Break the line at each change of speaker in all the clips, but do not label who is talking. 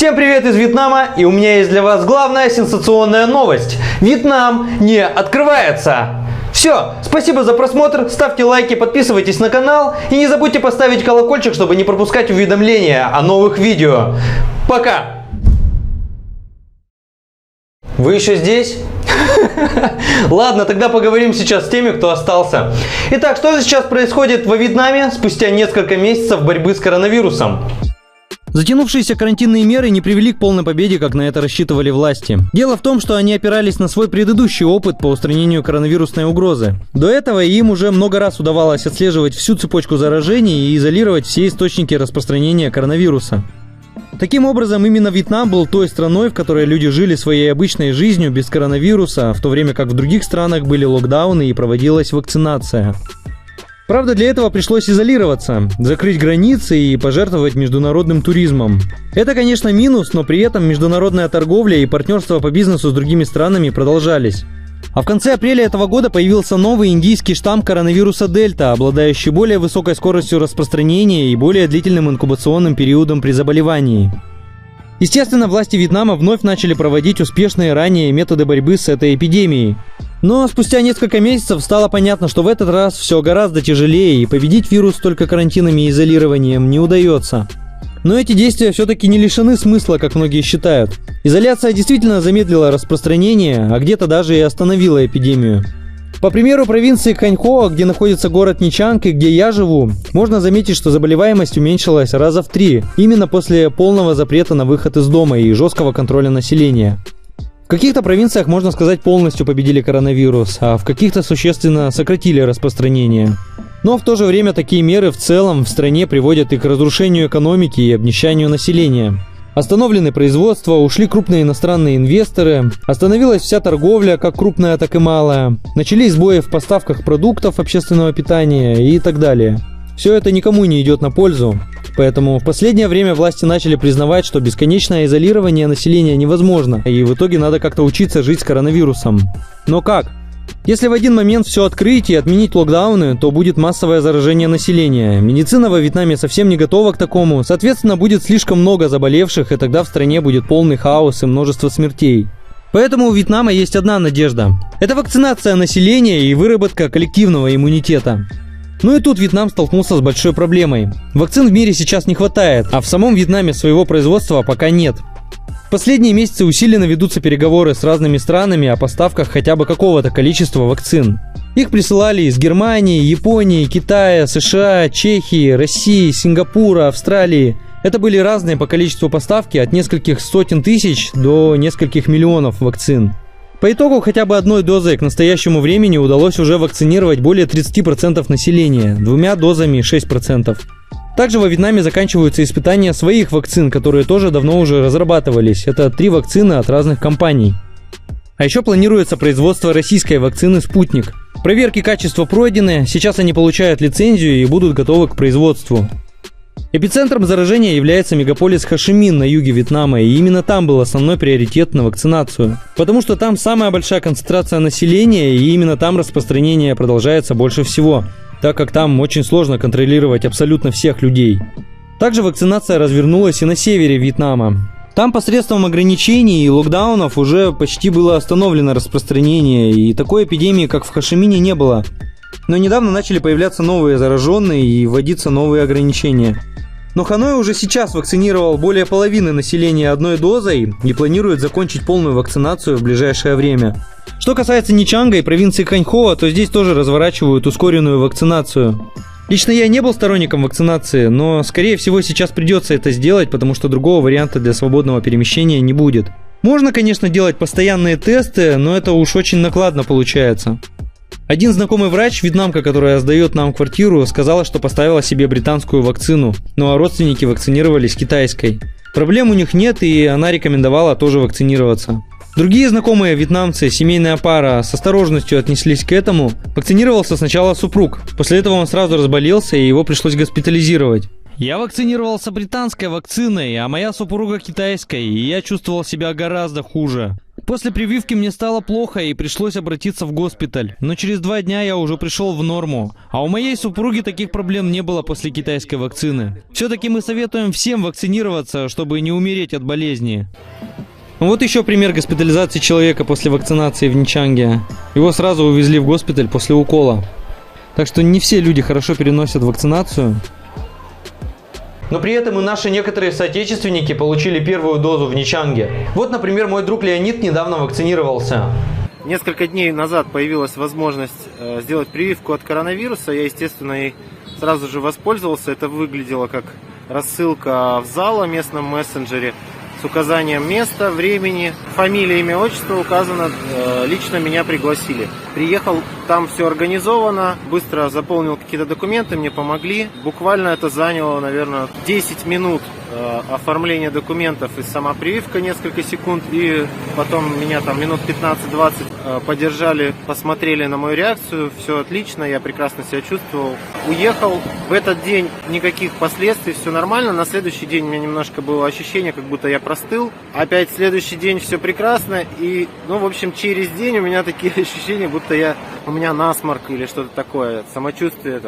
Всем привет из Вьетнама, и у меня есть для вас главная сенсационная новость. Вьетнам не открывается. Все, спасибо за просмотр, ставьте лайки, подписывайтесь на канал и не забудьте поставить колокольчик, чтобы не пропускать уведомления о новых видео. Пока! Вы еще здесь? Ладно, тогда поговорим сейчас с теми, кто остался. Итак, что же сейчас происходит во Вьетнаме спустя несколько месяцев борьбы с коронавирусом?
Затянувшиеся карантинные меры не привели к полной победе, как на это рассчитывали власти. Дело в том, что они опирались на свой предыдущий опыт по устранению коронавирусной угрозы. До этого им уже много раз удавалось отслеживать всю цепочку заражений и изолировать все источники распространения коронавируса. Таким образом, именно Вьетнам был той страной, в которой люди жили своей обычной жизнью без коронавируса, в то время как в других странах были локдауны и проводилась вакцинация. Правда, для этого пришлось изолироваться, закрыть границы и пожертвовать международным туризмом. Это, конечно, минус, но при этом международная торговля и партнерство по бизнесу с другими странами продолжались. А в конце апреля этого года появился новый индийский штамм коронавируса Дельта, обладающий более высокой скоростью распространения и более длительным инкубационным периодом при заболевании. Естественно, власти Вьетнама вновь начали проводить успешные ранее методы борьбы с этой эпидемией. Но спустя несколько месяцев стало понятно, что в этот раз все гораздо тяжелее, и победить вирус только карантинами и изолированием не удается. Но эти действия все-таки не лишены смысла, как многие считают. Изоляция действительно замедлила распространение, а где-то даже и остановила эпидемию. По примеру провинции Ханьхоа, где находится город Ничанг и где я живу, можно заметить, что заболеваемость уменьшилась раза в 3, именно после полного запрета на выход из дома и жесткого контроля населения. В каких-то провинциях, можно сказать, полностью победили коронавирус, а в каких-то существенно сократили распространение. Но в то же время такие меры в целом в стране приводят и к разрушению экономики и обнищанию населения. Остановлены производства, ушли крупные иностранные инвесторы, остановилась вся торговля, как крупная, так и малая, начались сбои в поставках продуктов общественного питания и так далее. Все это никому не идет на пользу, поэтому в последнее время власти начали признавать, что бесконечное изолирование населения невозможно, и в итоге надо как-то учиться жить с коронавирусом. Но как? Если в один момент все открыть и отменить локдауны, то будет массовое заражение населения. Медицина во Вьетнаме совсем не готова к такому, соответственно, будет слишком много заболевших, и тогда в стране будет полный хаос и множество смертей. Поэтому у Вьетнама есть одна надежда. Это вакцинация населения и выработка коллективного иммунитета. Ну и тут Вьетнам столкнулся с большой проблемой. Вакцин в мире сейчас не хватает, а в самом Вьетнаме своего производства пока нет. В последние месяцы усиленно ведутся переговоры с разными странами о поставках хотя бы какого-то количества вакцин. Их присылали из Германии, Японии, Китая, США, Чехии, России, Сингапура, Австралии. Это были разные по количеству поставки от нескольких сотен тысяч до нескольких миллионов вакцин. По итогу хотя бы одной дозой к настоящему времени удалось уже вакцинировать более 30% населения, 2 дозами 6%. Также во Вьетнаме заканчиваются испытания своих вакцин, которые тоже давно уже разрабатывались. Это 3 вакцины от разных компаний. А еще планируется производство российской вакцины «Спутник». Проверки качества пройдены, сейчас они получают лицензию и будут готовы к производству. Эпицентром заражения является мегаполис Хошимин на юге Вьетнама, и именно там был основной приоритет на вакцинацию. Потому что там самая большая концентрация населения, и именно там распространение продолжается больше всего, так как там очень сложно контролировать абсолютно всех людей. Также вакцинация развернулась и на севере Вьетнама. Там посредством ограничений и локдаунов уже почти было остановлено распространение, и такой эпидемии, как в Хошимине, не было. Но недавно начали появляться новые зараженные и вводиться новые ограничения. Но Ханой уже сейчас вакцинировал более половины населения одной дозой и планирует закончить полную вакцинацию в ближайшее время. Что касается Ничанга и провинции Ханьхоа, то здесь тоже разворачивают ускоренную вакцинацию. Лично я не был сторонником вакцинации, но скорее всего сейчас придется это сделать, потому что другого варианта для свободного перемещения не будет. Можно, конечно, делать постоянные тесты, но это уж очень накладно получается. Один знакомый врач, вьетнамка, которая сдает нам квартиру, сказала, что поставила себе британскую вакцину, ну а родственники вакцинировались китайской. Проблем у них нет, и она рекомендовала тоже вакцинироваться. Другие знакомые вьетнамцы, семейная пара, с осторожностью отнеслись к этому. Вакцинировался сначала супруг, после этого он сразу разболелся, и его пришлось госпитализировать. Я вакцинировался британской вакциной, а моя супруга китайской, и я чувствовал себя гораздо хуже. После прививки мне стало плохо и пришлось обратиться в госпиталь. Но через 2 дня я уже пришел в норму. А у моей супруги таких проблем не было после китайской вакцины. Все-таки мы советуем всем вакцинироваться, чтобы не умереть от болезни. Вот еще пример госпитализации человека после вакцинации в Ничанге. Его сразу увезли в госпиталь после укола. Так что не все люди хорошо переносят вакцинацию.
Но при этом и наши некоторые соотечественники получили первую дозу в Ничанге. Вот, например, мой друг Леонид недавно вакцинировался.
Несколько дней назад появилась возможность сделать прививку от коронавируса. Я, естественно, ей сразу же воспользовался. Это выглядело как рассылка в зал о местном мессенджере с указанием места, времени, фамилия, имя, отчество указано. Лично меня пригласили. Приехал, там все организовано, быстро заполнил какие-то документы, мне помогли. Буквально это заняло, наверное, 10 минут оформления документов и сама прививка несколько секунд. И потом меня там минут 15-20 подержали, посмотрели на мою реакцию. Все отлично, я прекрасно себя чувствовал. Уехал. В этот день никаких последствий, все нормально. На следующий день у меня немножко было ощущение, как будто я простыл. Опять следующий день все прекрасно. И, в общем, через день у меня такие ощущения, будто у меня насморк или что-то такое. Самочувствие,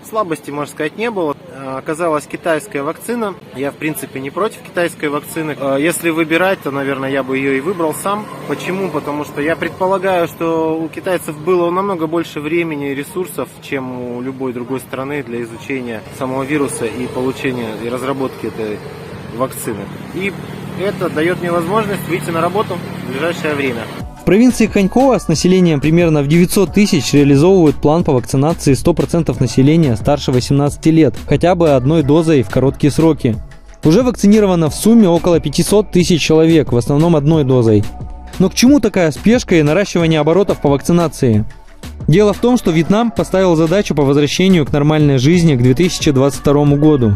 слабости, можно сказать, не было. Оказалась китайская вакцина. Я, в принципе, не против китайской вакцины. Если выбирать, то, наверное, я бы ее и выбрал сам. Почему? Потому что я предполагаю, что у китайцев было намного больше времени и ресурсов, чем у любой другой страны для изучения самого вируса и получения и разработки этой вакцины. И это дает мне возможность выйти на работу в ближайшее время.
В провинции Ханьхоа с населением примерно в 900 тысяч реализовывают план по вакцинации 100% населения старше 18 лет, хотя бы одной дозой в короткие сроки. Уже вакцинировано в сумме около 500 тысяч человек, в основном одной дозой. Но к чему такая спешка и наращивание оборотов по вакцинации? Дело в том, что Вьетнам поставил задачу по возвращению к нормальной жизни к 2022 году.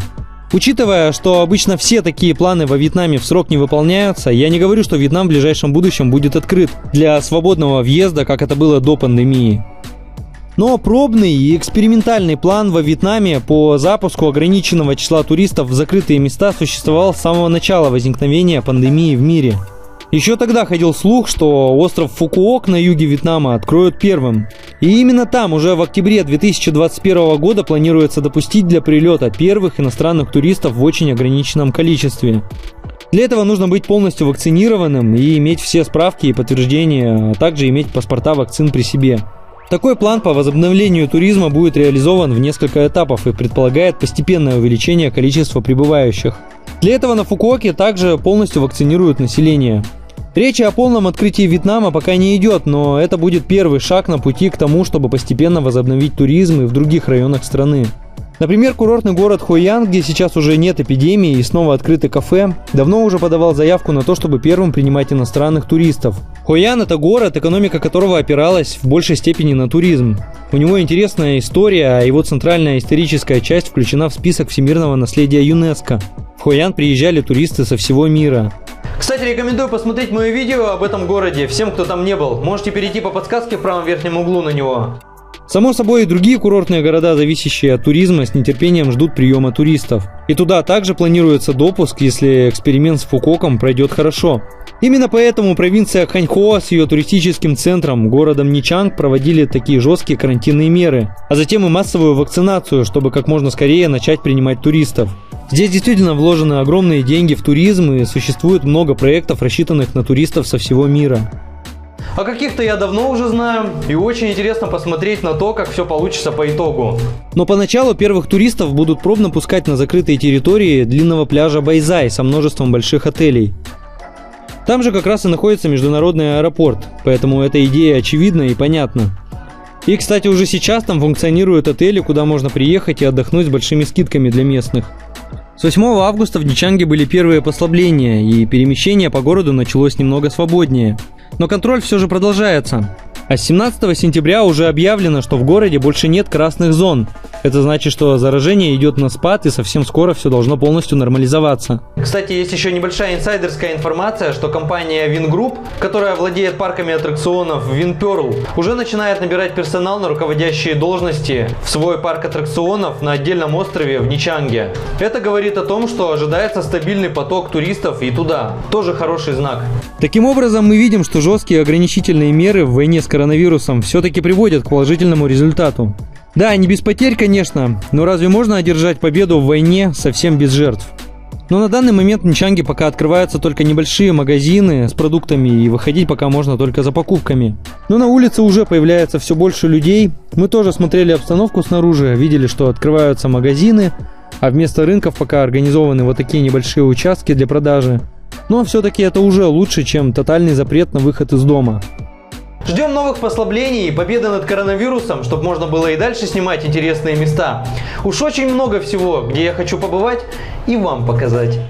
Учитывая, что обычно все такие планы во Вьетнаме в срок не выполняются, я не говорю, что Вьетнам в ближайшем будущем будет открыт для свободного въезда, как это было до пандемии. Но пробный и экспериментальный план во Вьетнаме по запуску ограниченного числа туристов в закрытые места существовал с самого начала возникновения пандемии в мире. Еще тогда ходил слух, что остров Фукуок на юге Вьетнама откроют первым. И именно там уже в октябре 2021 года планируется допустить для прилета первых иностранных туристов в очень ограниченном количестве. Для этого нужно быть полностью вакцинированным и иметь все справки и подтверждения, а также иметь паспорта вакцин при себе. Такой план по возобновлению туризма будет реализован в несколько этапов и предполагает постепенное увеличение количества прибывающих. Для этого на Фукуоке также полностью вакцинируют население. Речи о полном открытии Вьетнама пока не идет, но это будет первый шаг на пути к тому, чтобы постепенно возобновить туризм и в других районах страны. Например, курортный город Хойян, где сейчас уже нет эпидемии и снова открыты кафе, давно уже подавал заявку на то, чтобы первым принимать иностранных туристов. Хойян – это город, экономика которого опиралась в большей степени на туризм. У него интересная история, а его центральная историческая часть включена в список всемирного наследия ЮНЕСКо. В Хойян приезжали туристы со всего мира.
Кстати, рекомендую посмотреть мое видео об этом городе. Всем, кто там не был, можете перейти по подсказке в правом верхнем углу на него.
Само собой, и другие курортные города, зависящие от туризма, с нетерпением ждут приема туристов. И туда также планируется допуск, если эксперимент с Фукоком пройдет хорошо. Именно поэтому провинция Ханьхоа с ее туристическим центром, городом Ничанг, проводили такие жесткие карантинные меры, а затем и массовую вакцинацию, чтобы как можно скорее начать принимать туристов. Здесь действительно вложены огромные деньги в туризм и существует много проектов, рассчитанных на туристов со всего мира.
А каких-то я давно уже знаю, и очень интересно посмотреть на то, как все получится по итогу.
Но поначалу первых туристов будут пробно пускать на закрытые территории длинного пляжа Байзай со множеством больших отелей. Там же как раз и находится международный аэропорт, поэтому эта идея очевидна и понятна. И, кстати, уже сейчас там функционируют отели, куда можно приехать и отдохнуть с большими скидками для местных. С 8 августа в Ничанге были первые послабления, и перемещение по городу началось немного свободнее. Но контроль все же продолжается. А с 17 сентября уже объявлено, что в городе больше нет красных зон. Это значит, что заражение идет на спад и совсем скоро все должно полностью нормализоваться.
Кстати, есть еще небольшая инсайдерская информация, что компания Vingroup, которая владеет парками аттракционов Vinpearl, уже начинает набирать персонал на руководящие должности в свой парк аттракционов на отдельном острове в Ничанге. Это говорит о том, что ожидается стабильный поток туристов и туда. Тоже хороший знак.
Таким образом, мы видим, что жесткие ограничительные меры в войне с коронавирусом все-таки приводят к положительному результату. Да, не без потерь, конечно, но разве можно одержать победу в войне совсем без жертв? Но на данный момент в Ничанге пока открываются только небольшие магазины с продуктами, и выходить пока можно только за покупками. Но на улице уже появляется все больше людей. Мы тоже смотрели обстановку снаружи, видели, что открываются магазины, а вместо рынков пока организованы вот такие небольшие участки для продажи. Но все-таки это уже лучше, чем тотальный запрет на выход из дома.
Ждем новых послаблений и победы над коронавирусом, чтобы можно было и дальше снимать интересные места. Уж очень много всего, где я хочу побывать и вам показать.